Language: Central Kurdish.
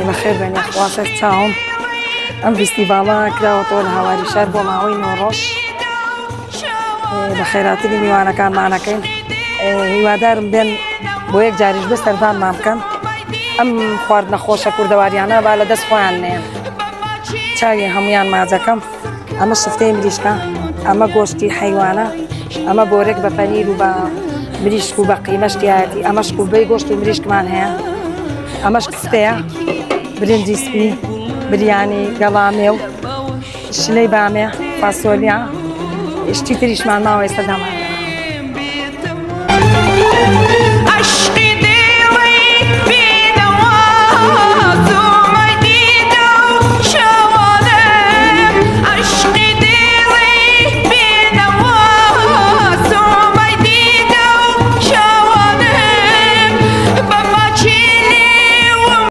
بەخێر بێن یاخوا سەر چاوم ئەم فیستیڤاڵە کراوەتەوە لە هاواری شار بۆ ماوەی 9 ڕۆژ بە خێراتنی میوانەکانمانەکەین هیوادارم بێن بۆ یەک جاریش بە سەردانمان بکەن ئەم خواردنە خۆشە کوردەواریانە با لە دەست خۆیان نێن چاوی هەمویان ماجەکەم ئەمە شفتەی مریشکە ئەمە گۆشتی حەیوانە ئەمە بۆرێک بە پەنیر و بە مریشک و بە قیمەشتیایەتی ئەمەش کوبەی گۆشت و مریشکمان هەیە ئەمەش کفتەیە برنجی سپی بریانی گەڵامێ و شلەی بامێ فاسۆلیا شتی تریشمان ماوە ئێستا دەمان